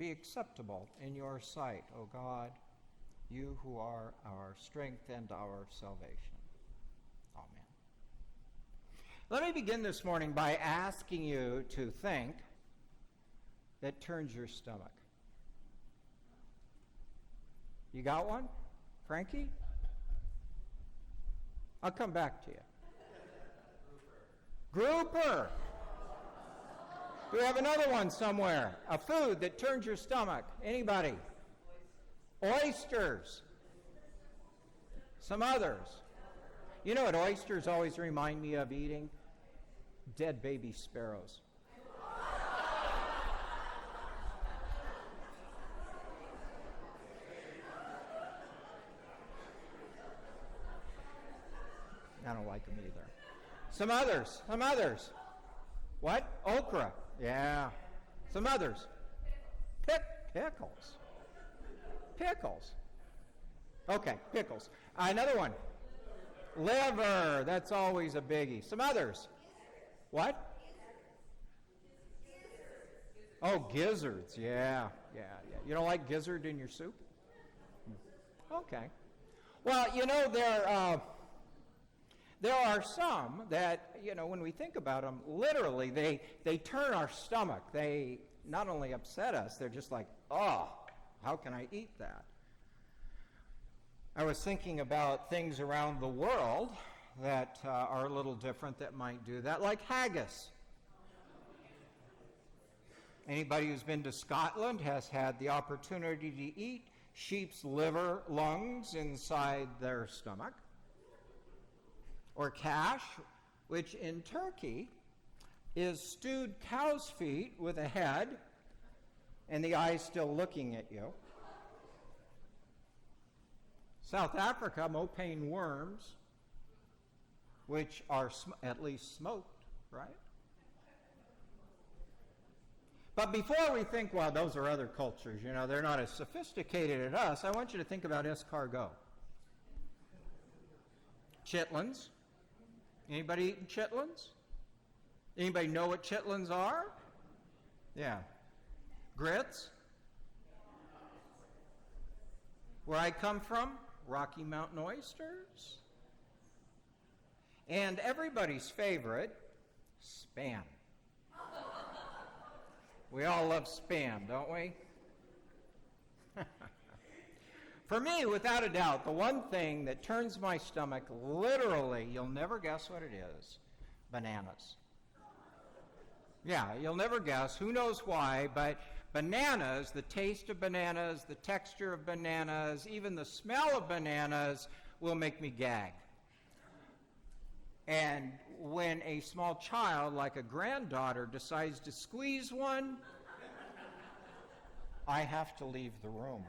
be acceptable in your sight, O God, you who are our strength and our salvation. Amen. Let me begin this morning by asking you to think that turns your stomach. You got one? Frankie? I'll come back to you. Grouper. Do we have another one somewhere? A food that turns your stomach. Anybody? Oysters. Some others. You know what oysters always remind me of eating? Dead baby sparrows. I don't like them either. Some others. What? Okra. Yeah. Some others. Pickles. Okay, pickles. Another one. Liver. That's always a biggie. Some others. What? Oh, gizzards. Yeah. You don't like gizzard in your soup? Okay. Well, there are some that, when we think about them, literally, they turn our stomach. They not only upset us, they're just like, oh, how can I eat that? I was thinking about things around the world that are a little different that might do that, like haggis. Anybody who's been to Scotland has had the opportunity to eat sheep's liver lungs inside their stomach. Or cash, which in Turkey is stewed cow's feet with a head and the eyes still looking at you. South Africa, mopane worms, which are at least smoked, right? But before we think, well, those are other cultures, they're not as sophisticated as us, I want you to think about escargot. Chitlins. Anybody eating chitlins? Anybody know what chitlins are? Yeah. Grits? Where I come from, Rocky Mountain oysters. And everybody's favorite, Spam. We all love Spam, don't we? For me, without a doubt, the one thing that turns my stomach, literally, you'll never guess what it is, bananas. Yeah, you'll never guess. Who knows why, but bananas, the taste of bananas, the texture of bananas, even the smell of bananas will make me gag. And when a small child, like a granddaughter, decides to squeeze one, I have to leave the room.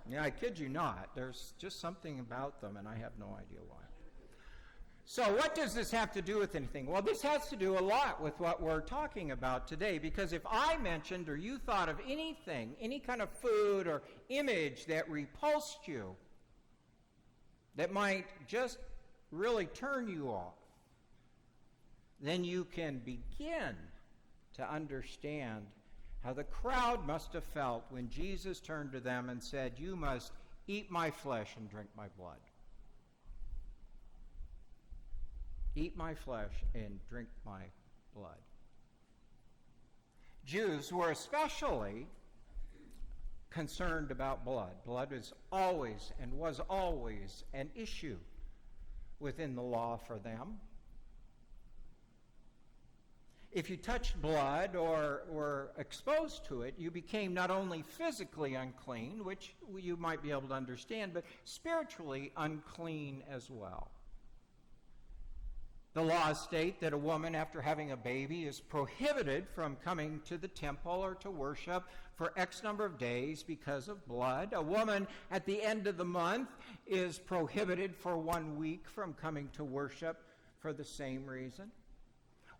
Yeah, I kid you not. There's just something about them, and I have no idea why. So what does this have to do with anything? Well, this has to do a lot with what we're talking about today, because if I mentioned or you thought of anything, any kind of food or image that repulsed you, that might just really turn you off, then you can begin to understand how the crowd must have felt when Jesus turned to them and said, "You must eat my flesh and drink my blood." Eat my flesh and drink my blood. Jews were especially concerned about blood. Blood is always and was always an issue within the law for them. If you touched blood or were exposed to it, you became not only physically unclean, which you might be able to understand, but spiritually unclean as well. The laws state that a woman, after having a baby, is prohibited from coming to the temple or to worship for X number of days because of blood. A woman at the end of the month is prohibited for 1 week from coming to worship for the same reason.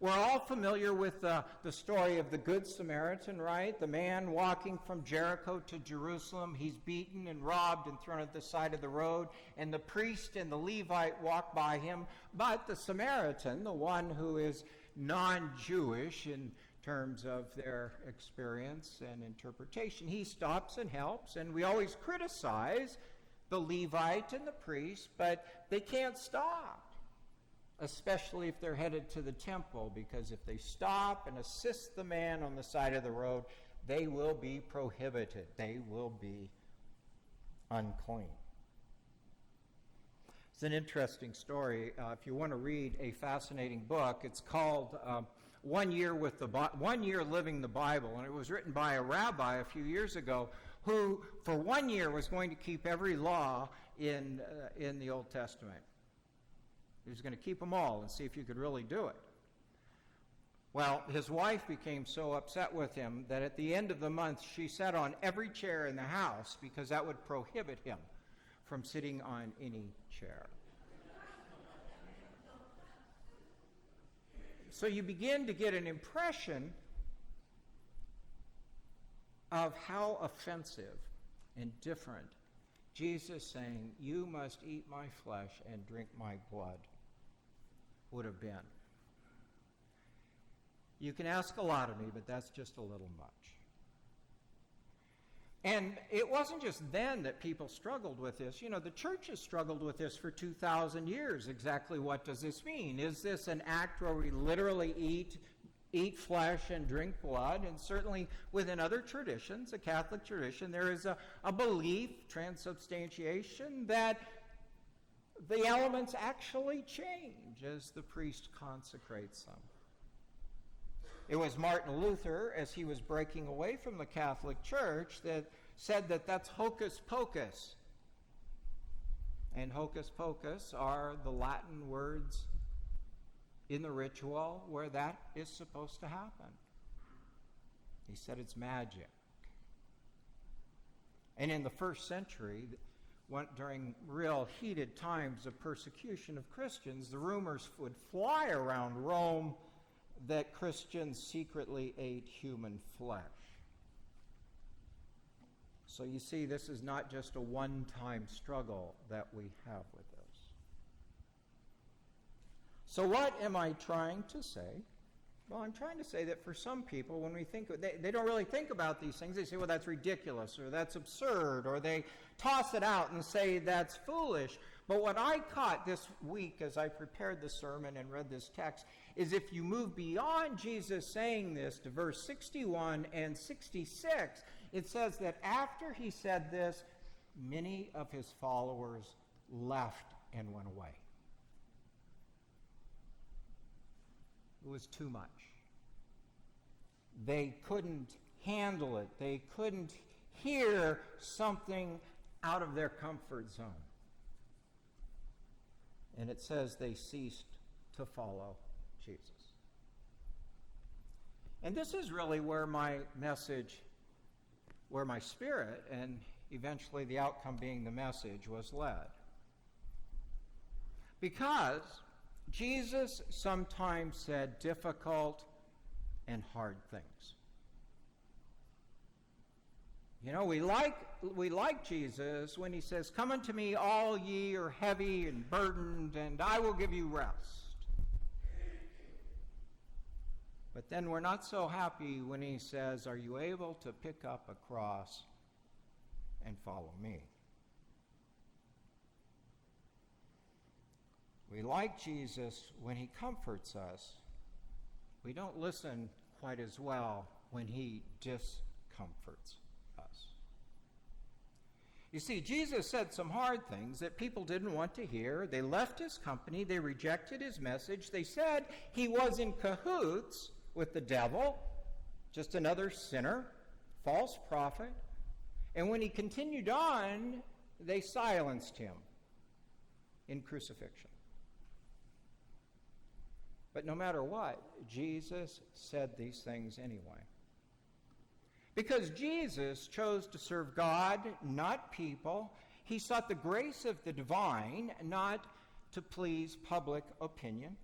We're all familiar with the story of the Good Samaritan, right? The man walking from Jericho to Jerusalem. He's beaten and robbed and thrown at the side of the road, and the priest and the Levite walk by him. But the Samaritan, the one who is non-Jewish and terms of their experience and interpretation. He stops and helps, and we always criticize the Levite and the priest, but they can't stop, especially if they're headed to the temple, because if they stop and assist the man on the side of the road, they will be prohibited. They will be unclean. It's an interesting story. If you want to read a fascinating book, it's called 1 Year Living the Bible, and it was written by a rabbi a few years ago who, for 1 year, was going to keep every law in the Old Testament. He was going to keep them all and see if you could really do it. Well, his wife became so upset with him that at the end of the month, she sat on every chair in the house because that would prohibit him from sitting on any chair. So you begin to get an impression of how offensive and different Jesus saying, "You must eat my flesh and drink my blood," would have been. You can ask a lot of me, but that's just a little much. And it wasn't just then that people struggled with this. You know, the church has struggled with this for 2,000 years. Exactly what does this mean? Is this an act where we literally eat flesh and drink blood? And certainly within other traditions, the Catholic tradition, there is a belief, transubstantiation, that the elements actually change as the priest consecrates them. It was Martin Luther, as he was breaking away from the Catholic Church, that said that that's hocus pocus. And hocus pocus are the Latin words in the ritual where that is supposed to happen. He said it's magic. And in the first century, during real heated times of persecution of Christians, the rumors would fly around Rome that Christians secretly ate human flesh. So you see, this is not just a one-time struggle that we have with this. So what am I trying to say? Well, I'm trying to say that for some people, when we think, they don't really think about these things. They say, well, that's ridiculous, or that's absurd, or they toss it out and say that's foolish. But what I caught this week as I prepared the sermon and read this text is if you move beyond Jesus saying this to verse 61 and 66, it says that after he said this, many of his followers left and went away. It was too much. They couldn't handle it. They couldn't hear something out of their comfort zone. And it says they ceased to follow Jesus. And this is really where my message, where my spirit, and eventually the outcome being the message, was led. Because Jesus sometimes said difficult and hard things. You know, we like Jesus when he says, "Come unto me, all ye are heavy and burdened, and I will give you rest." But then we're not so happy when he says, "Are you able to pick up a cross and follow me?" We like Jesus when he comforts us. We don't listen quite as well when he discomforts us. You see, Jesus said some hard things that people didn't want to hear. They left his company. They rejected his message. They said he was in cahoots with the devil, just another sinner, false prophet. And when he continued on, they silenced him in crucifixion. But no matter what, Jesus said these things anyway. Because Jesus chose to serve God, not people. He sought the grace of the divine, not to please public opinion.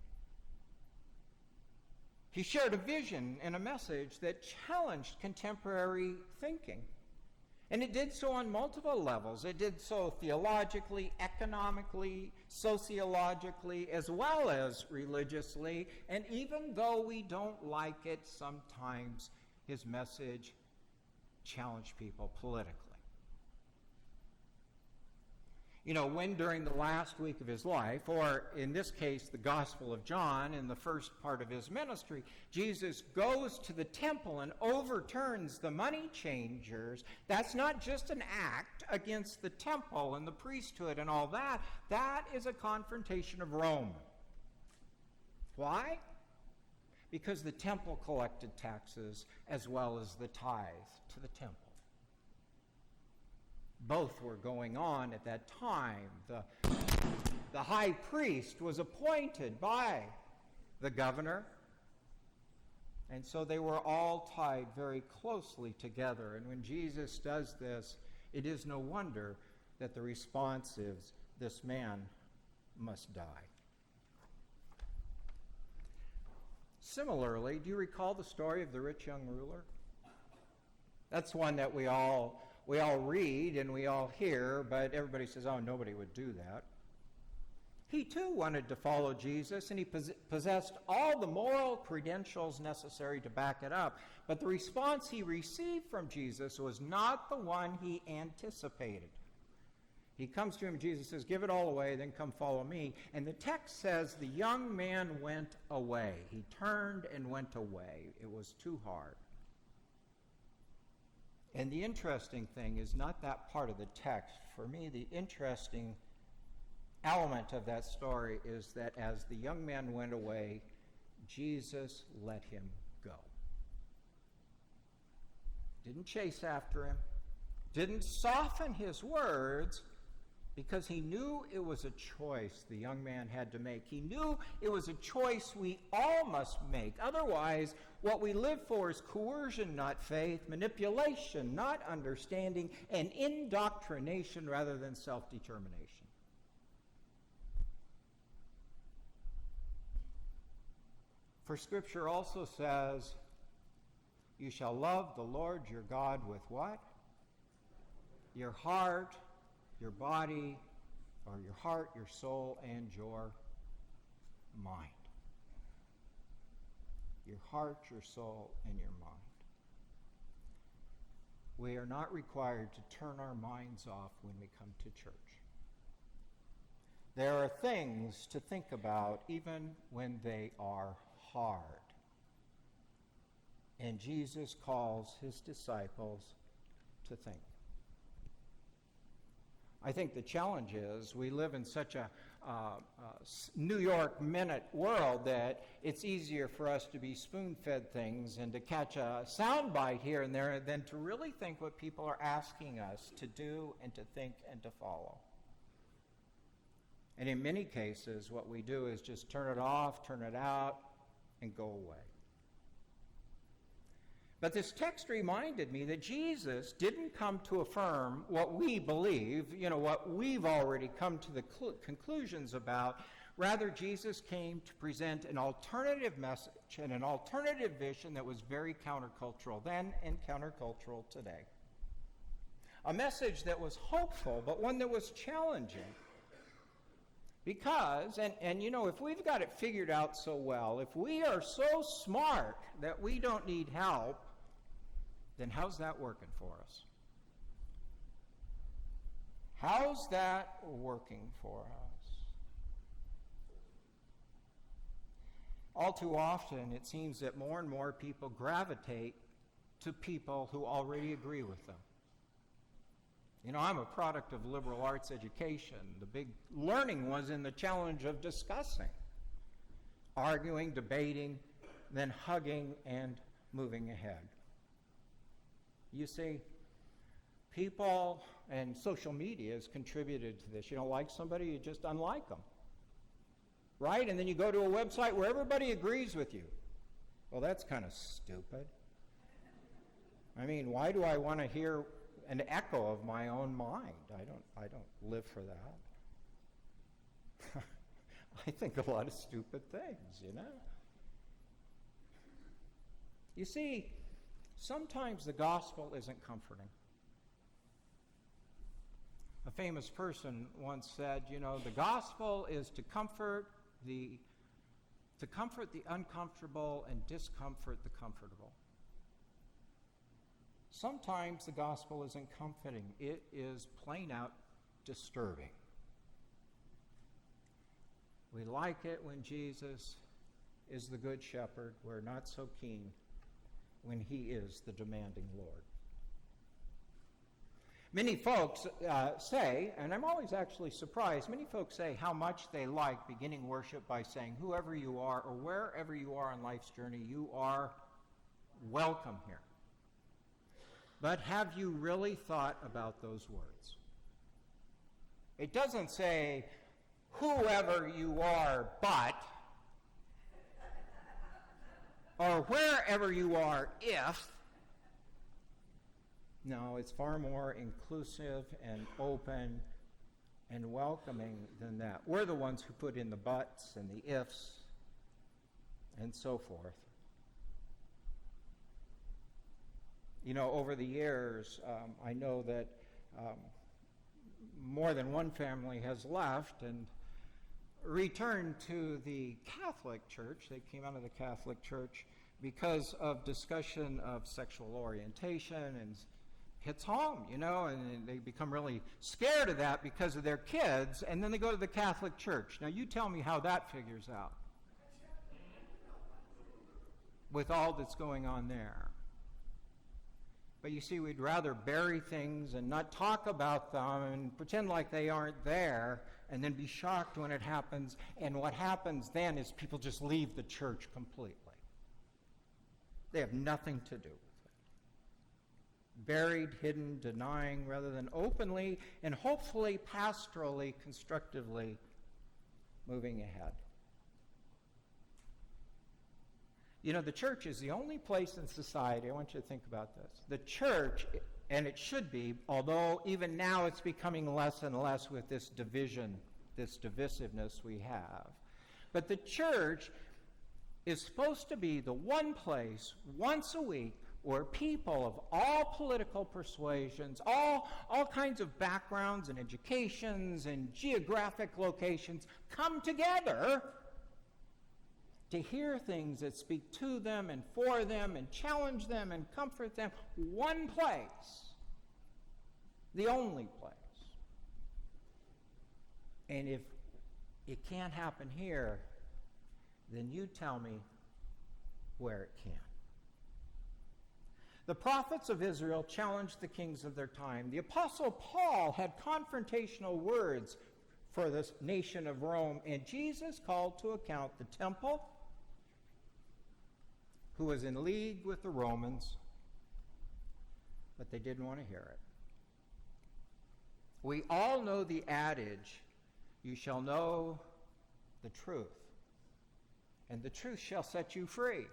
He shared a vision and a message that challenged contemporary thinking. And it did so on multiple levels. It did so theologically, economically, sociologically, as well as religiously. And even though we don't like it, sometimes his message challenged people politically. You know, when during the last week of his life, or in this case, the Gospel of John, in the first part of his ministry, Jesus goes to the temple and overturns the money changers, that's not just an act against the temple and the priesthood and all that. That is a confrontation of Rome. Why? Because the temple collected taxes as well as the tithe to the temple. Both were going on at that time. The high priest was appointed by the governor, and so they were all tied very closely together. And when Jesus does this, it is no wonder that the response is, this man must die. Similarly, do you recall the story of the rich young ruler? That's one that we all read and we all hear, but everybody says, oh, nobody would do that. He too wanted to follow Jesus, and he possessed all the moral credentials necessary to back it up. But the response he received from Jesus was not the one he anticipated. He comes to him, Jesus says, give it all away, then come follow me. And the text says the young man went away. He turned and went away. It was too hard. And the interesting thing is not that part of the text. For me, the interesting element of that story is that as the young man went away, Jesus let him go. Didn't chase after him, didn't soften his words, because he knew it was a choice the young man had to make. He knew it was a choice we all must make. Otherwise, what we live for is coercion, not faith, manipulation, not understanding, and indoctrination rather than self-determination. For Scripture also says, you shall love the Lord your God with what? Your heart, your body, or your heart, your soul, and your mind. Your heart, your soul, and your mind. We are not required to turn our minds off when we come to church. There are things to think about even when they are hard. And Jesus calls his disciples to think. I think the challenge is we live in such a New York minute world that it's easier for us to be spoon-fed things and to catch a soundbite here and there than to really think what people are asking us to do and to think and to follow. And in many cases, what we do is just turn it off, turn it out, and go away. But this text reminded me that Jesus didn't come to affirm what we believe, what we've already come to the conclusions about. Rather, Jesus came to present an alternative message and an alternative vision that was very countercultural then and countercultural today. A message that was hopeful, but one that was challenging. Because, and if we've got it figured out so well, if we are so smart that we don't need help, then how's that working for us? How's that working for us? All too often, it seems that more and more people gravitate to people who already agree with them. I'm a product of liberal arts education. The big learning was in the challenge of discussing, arguing, debating, then hugging and moving ahead. You see, people and social media has contributed to this. You don't like somebody, you just unlike them. Right? And then you go to a website where everybody agrees with you. Well, that's kind of stupid. I mean, why do I want to hear an echo of my own mind? I don't live for that. I think a lot of stupid things, You see, sometimes the gospel isn't comforting. A famous person once said, the gospel is to comfort the uncomfortable and discomfort the comfortable. Sometimes the gospel isn't comforting. It is plain out disturbing. We like it when Jesus is the good shepherd. We're not so keen when he is the demanding Lord. Many folks say, and I'm always actually surprised, many folks say how much they like beginning worship by saying, whoever you are or wherever you are on life's journey, you are welcome here. But have you really thought about those words? It doesn't say, whoever you are, but, or wherever you are, if. No, it's far more inclusive and open and welcoming than that. We're the ones who put in the buts and the ifs and so forth. Over the years, I know that more than one family has left and returned to the Catholic Church. They came out of the Catholic Church because of discussion of sexual orientation and hits home, and they become really scared of that because of their kids, and then they go to the Catholic Church. Now, you tell me how that figures out with all that's going on there. But you see, we'd rather bury things and not talk about them and pretend like they aren't there and then be shocked when it happens. And what happens then is people just leave the church completely. They have nothing to do with it. Buried, hidden, denying, rather than openly and hopefully pastorally, constructively moving ahead. The church is the only place in society, I want you to think about this. The church, and it should be, although even now it's becoming less and less with this division, this divisiveness we have. But the church is supposed to be the one place, once a week, where people of all political persuasions, all kinds of backgrounds and educations and geographic locations come together to hear things that speak to them and for them and challenge them and comfort them. One place. The only place. And if it can't happen here, then you tell me where it can. The prophets of Israel challenged the kings of their time. The Apostle Paul had confrontational words for the nation of Rome, and Jesus called to account the temple, who was in league with the Romans, but they didn't want to hear it. We all know the adage, you shall know the truth, and the truth shall set you free.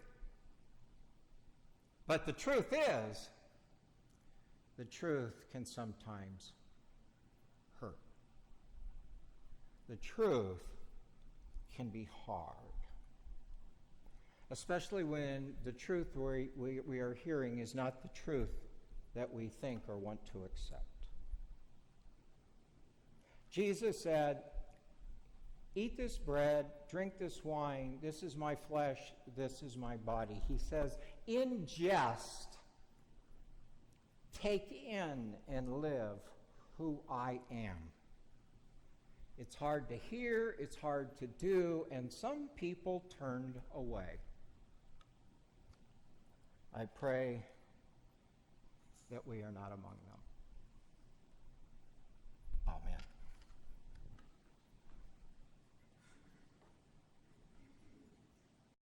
But the truth is, the truth can sometimes hurt. The truth can be hard. Especially when the truth we are hearing is not the truth that we think or want to accept. Jesus said, eat this bread, drink this wine, this is my flesh, this is my body. He says, ingest, take in and live who I am. It's hard to hear, it's hard to do, and some people turned away. I pray that we are not among them.